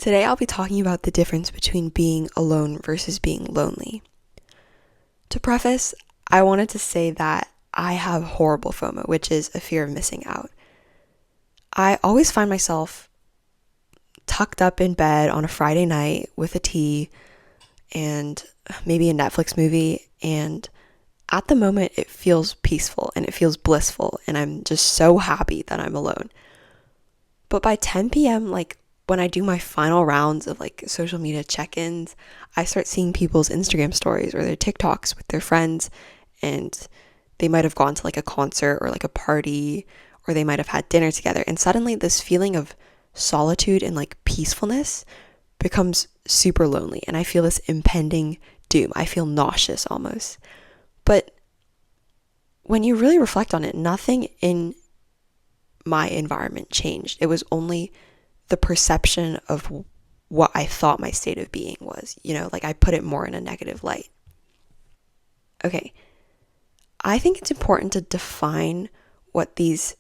Today I'll be talking about the difference between being alone versus being lonely. To preface, I wanted to say that I have horrible FOMO, which is a fear of missing out. I always find myself tucked up in bed on a Friday night with a tea and maybe a Netflix movie, and at the moment it feels peaceful and it feels blissful, and I'm just so happy that I'm alone. But by 10 p.m., when I do my final rounds of social media check-ins, I start seeing people's Instagram stories or their TikToks with their friends, and they might have gone to a concert or a party, or they might have had dinner together, and suddenly this feeling of solitude and peacefulness becomes super lonely, and I feel this impending doom. I feel nauseous almost. But when you really reflect on it, nothing in my environment changed. It was only the perception of what I thought my state of being was. I put it more in a negative light. Okay, I think it's important to define what these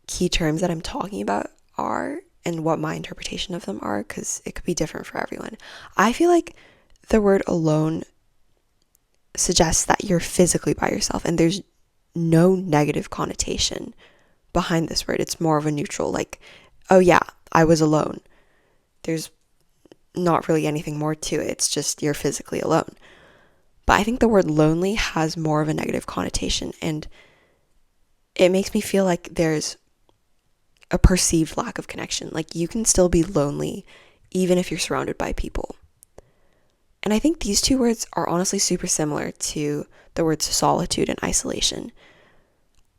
key terms that I'm talking about are and what my interpretation of them are, because it could be different for everyone. I feel like the word alone suggests that you're physically by yourself, and there's no negative connotation behind this word. It's more of a neutral, oh yeah, I was alone. There's not really anything more to it. It's just you're physically alone. But I think the word lonely has more of a negative connotation, and it makes me feel like there's a perceived lack of connection. You can still be lonely even if you're surrounded by people. And I think these two words are honestly super similar to the words solitude and isolation.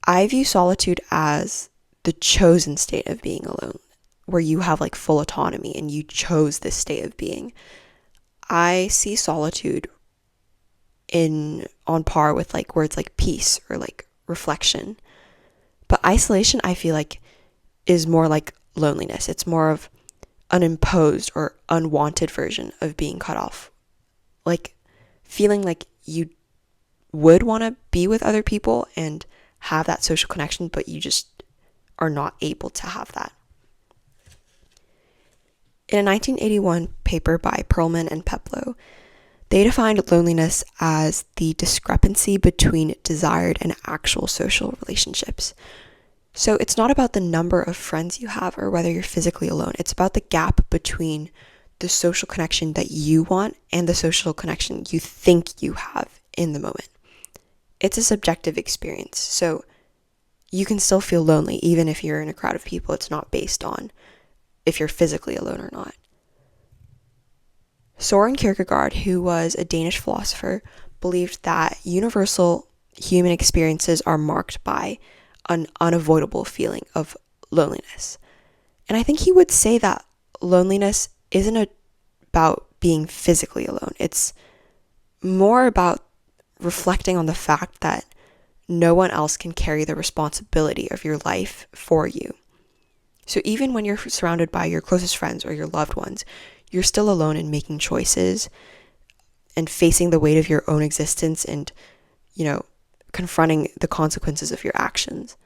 I view solitude as the chosen state of being alone, where you have full autonomy and you chose this state of being. I see solitude on par with words like peace or reflection. But isolation, I feel is more like loneliness. It's more of an imposed or unwanted version of being cut off. Feeling like you would want to be with other people and have that social connection, but you just are not able to have that. In a 1981 paper by Perlman and Peplow, they defined loneliness as the discrepancy between desired and actual social relationships. So it's not about the number of friends you have or whether you're physically alone. It's about the gap between the social connection that you want and the social connection you think you have in the moment. It's a subjective experience, so you can still feel lonely even if you're in a crowd of people. It's not based on if you're physically alone or not. Soren Kierkegaard, who was a Danish philosopher, believed that universal human experiences are marked by an unavoidable feeling of loneliness. And I think he would say that loneliness isn't about being physically alone. It's more about reflecting on the fact that no one else can carry the responsibility of your life for you. So even when you're surrounded by your closest friends or your loved ones, you're still alone in making choices and facing the weight of your own existence and, confronting the consequences of your actions.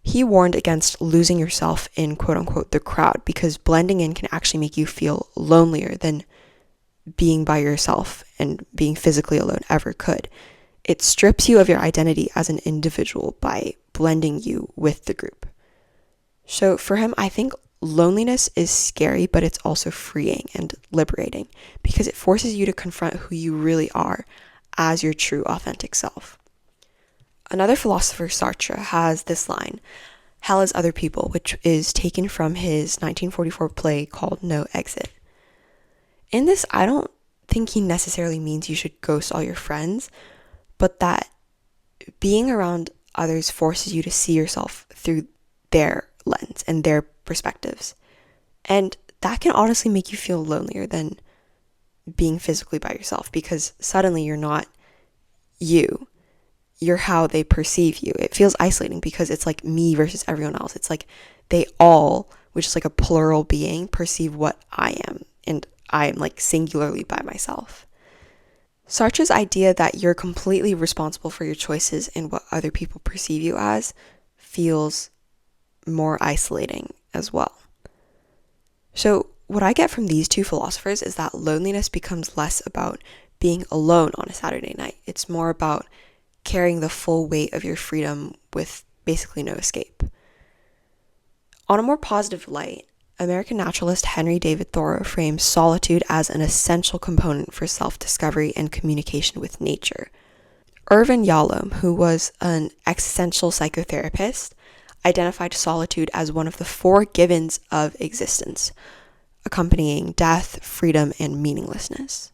He warned against losing yourself in quote unquote the crowd, because blending in can actually make you feel lonelier than being by yourself and being physically alone ever could. It strips you of your identity as an individual by blending you with the group. So for him, I think loneliness is scary, but it's also freeing and liberating because it forces you to confront who you really are as your true, authentic self. Another philosopher, Sartre, has this line, "Hell is other people," which is taken from his 1944 play called No Exit. In this, I don't think he necessarily means you should ghost all your friends, but that being around others forces you to see yourself through their lens and their perspectives. And that can honestly make you feel lonelier than being physically by yourself, because suddenly you're not you. You're how they perceive you. It feels isolating because it's me versus everyone else. It's they all, which is a plural being, perceive what I am, and I am singularly by myself. Sartre's idea that you're completely responsible for your choices and what other people perceive you as feels more isolating as well. So what I get from these two philosophers is that loneliness becomes less about being alone on a Saturday night. It's more about carrying the full weight of your freedom with basically no escape. On a more positive light, American naturalist Henry David Thoreau frames solitude as an essential component for self-discovery and communication with nature. Irvin Yalom, who was an existential psychotherapist, identified solitude as one of the four givens of existence, accompanying death, freedom, and meaninglessness.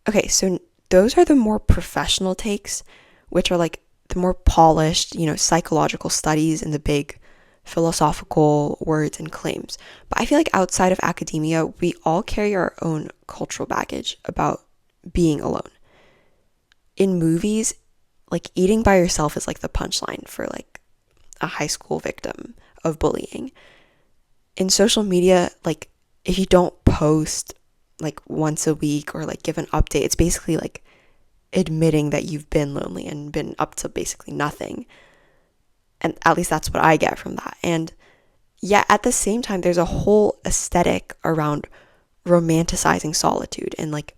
Okay, so those are the more professional takes, which are like the more polished, psychological studies and the big philosophical words and claims. But I feel like outside of academia, we all carry our own cultural baggage about being alone. In movies, like eating by yourself is like the punchline for like a high school victim of bullying. In social media, like if you don't post like once a week or like give an update, it's basically like admitting that you've been lonely and been up to basically nothing. And at least that's what I get from that. And yet at the same time, there's a whole aesthetic around romanticizing solitude and like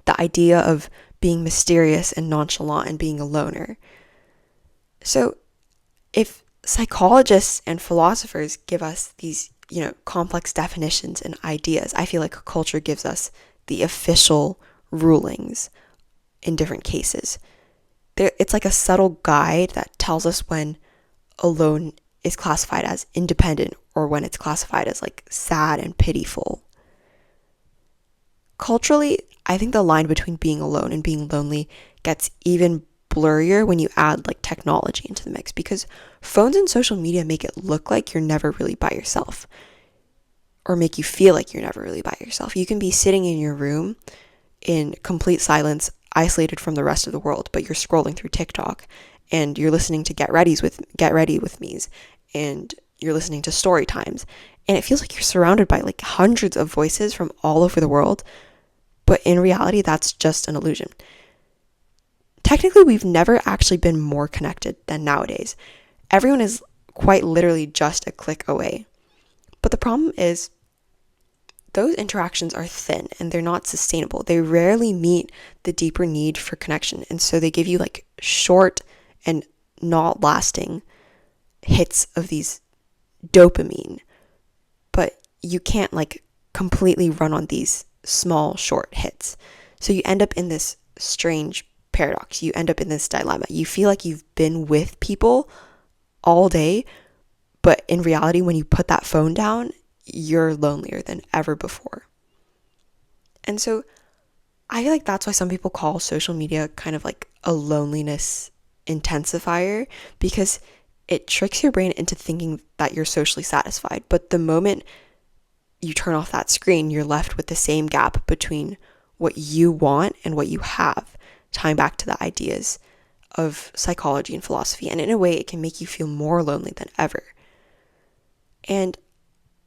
the idea of being mysterious and nonchalant and being a loner. So if psychologists and philosophers give us these, complex definitions and ideas, I feel like culture gives us the official rulings in different cases. It's like a subtle guide that tells us when alone is classified as independent or when it's classified as like sad and pitiful. Culturally, I think the line between being alone and being lonely gets even blurrier when you add like technology into the mix, because phones and social media make it look like you're never really by yourself, or make you feel like you're never really by yourself. You can be sitting in your room in complete silence, isolated from the rest of the world, but you're scrolling through TikTok and you're listening to Get Ready with Me's, and you're listening to story times, and it feels like you're surrounded by like hundreds of voices from all over the world, but in reality that's just an illusion. Technically, we've never actually been more connected than nowadays. Everyone is quite literally just a click away. But the problem is those interactions are thin and they're not sustainable. They rarely meet the deeper need for connection. And so they give you like short and not lasting hits of these dopamine. But you can't like completely run on these small, short hits. So you end up in this strange paradox. You end up in this dilemma. You feel like you've been with people all day, but in reality, when you put that phone down, you're lonelier than ever before. And so I feel like that's why some people call social media kind of like a loneliness intensifier, because it tricks your brain into thinking that you're socially satisfied. But the moment you turn off that screen, you're left with the same gap between what you want and what you have, tying back to the ideas of psychology and philosophy. And in a way, it can make you feel more lonely than ever. And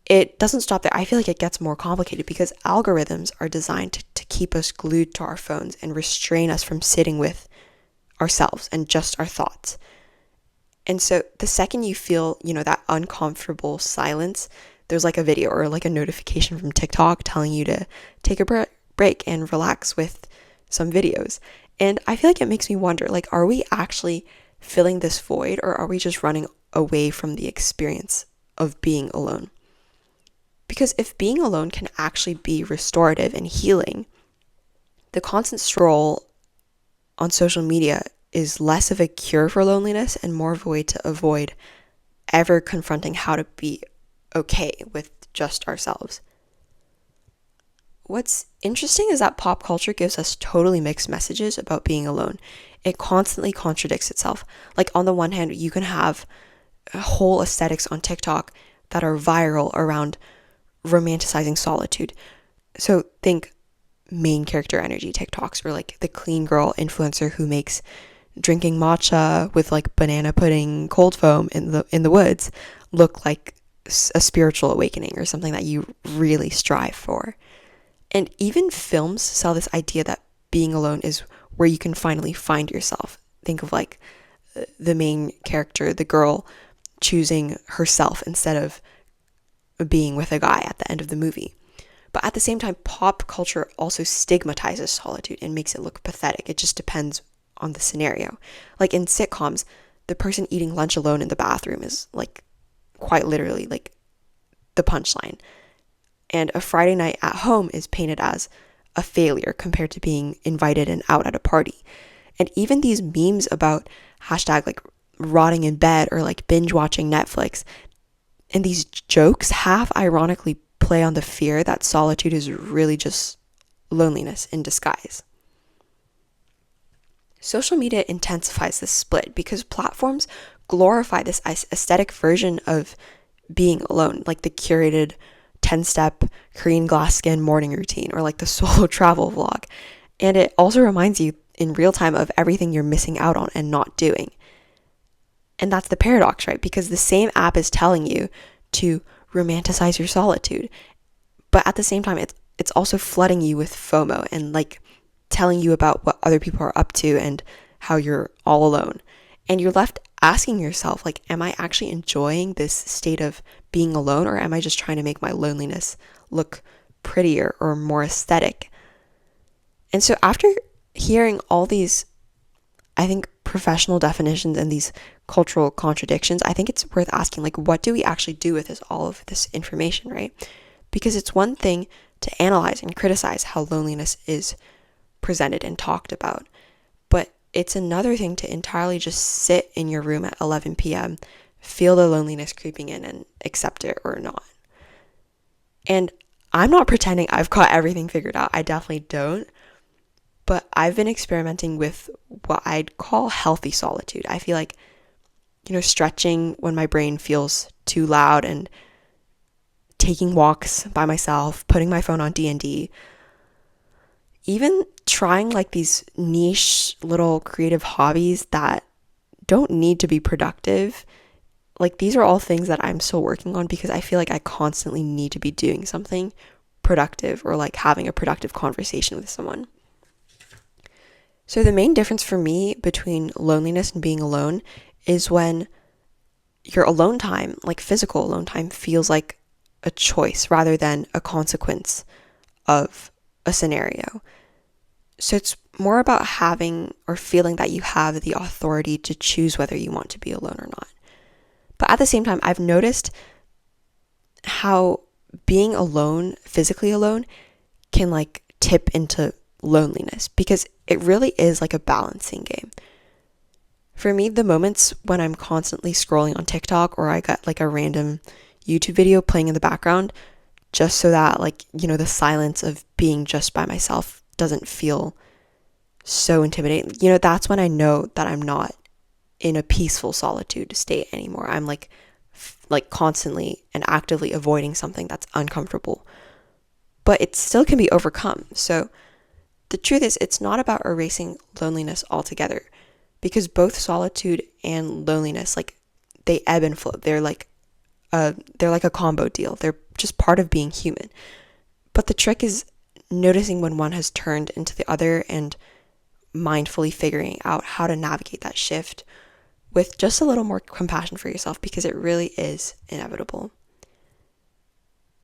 it doesn't stop there. I feel like it gets more complicated because algorithms are designed to keep us glued to our phones and restrain us from sitting with ourselves and just our thoughts. And so the second you feel, that uncomfortable silence, there's like a video or like a notification from TikTok telling you to take a break and relax with some videos. And I feel like it makes me wonder, like, are we actually filling this void, or are we just running away from the experience of being alone? Because if being alone can actually be restorative and healing, the constant scroll on social media is less of a cure for loneliness and more of a way to avoid ever confronting how to be okay with just ourselves. What's interesting is that pop culture gives us totally mixed messages about being alone. It constantly contradicts itself. Like, on the one hand, you can have whole aesthetics on TikTok that are viral around romanticizing solitude. So think main character energy TikToks, or like the clean girl influencer who makes drinking matcha with like banana pudding cold foam in the woods look like a spiritual awakening or something that you really strive for. And even films sell this idea that being alone is where you can finally find yourself. Think of like the main character, the girl, choosing herself instead of being with a guy at the end of the movie. But at the same time, pop culture also stigmatizes solitude and makes it look pathetic. It just depends on the scenario. Like in sitcoms, the person eating lunch alone in the bathroom is like quite literally like the punchline. And a Friday night at home is painted as a failure compared to being invited and out at a party. And even these memes about hashtag like rotting in bed or like binge watching Netflix, and these jokes half ironically play on the fear that solitude is really just loneliness in disguise. Social media intensifies this split because platforms glorify this aesthetic version of being alone, like the curated 10-step Korean glass skin morning routine or like the solo travel vlog. And it also reminds you in real time of everything you're missing out on and not doing. And that's the paradox, right? Because the same app is telling you to romanticize your solitude, but at the same time, it's also flooding you with FOMO and like telling you about what other people are up to and how you're all alone. And you're left asking yourself, like, am I actually enjoying this state of being alone, or am I just trying to make my loneliness look prettier or more aesthetic? And so after hearing all these, I think, professional definitions and these cultural contradictions, I think it's worth asking, like, what do we actually do with all of this information, right? Because it's one thing to analyze and criticize how loneliness is presented and talked about, but it's another thing to entirely just sit in your room at 11 p.m., feel the loneliness creeping in and accept it or not. And I'm not pretending I've got everything figured out. I definitely don't. But I've been experimenting with what I'd call healthy solitude. I feel like, stretching when my brain feels too loud and taking walks by myself, putting my phone on D&D, even trying like these niche little creative hobbies that don't need to be productive. Like these are all things that I'm still working on because I feel like I constantly need to be doing something productive or like having a productive conversation with someone. So the main difference for me between loneliness and being alone is when your alone time, like physical alone time, feels like a choice rather than a consequence of a scenario. So it's more about having or feeling that you have the authority to choose whether you want to be alone or not. But at the same time, I've noticed how being alone, physically alone, can like tip into loneliness because it really is like a balancing game. For me, the moments when I'm constantly scrolling on TikTok or I got like a random YouTube video playing in the background just so that like, the silence of being just by myself doesn't feel so intimidating. That's when I know that I'm not in a peaceful solitude state anymore. I'm like constantly and actively avoiding something that's uncomfortable. But it still can be overcome. So the truth is, it's not about erasing loneliness altogether because both solitude and loneliness, like they ebb and flow. They're like a combo deal. They're just part of being human. But the trick is noticing when one has turned into the other and mindfully figuring out how to navigate that shift with just a little more compassion for yourself because it really is inevitable.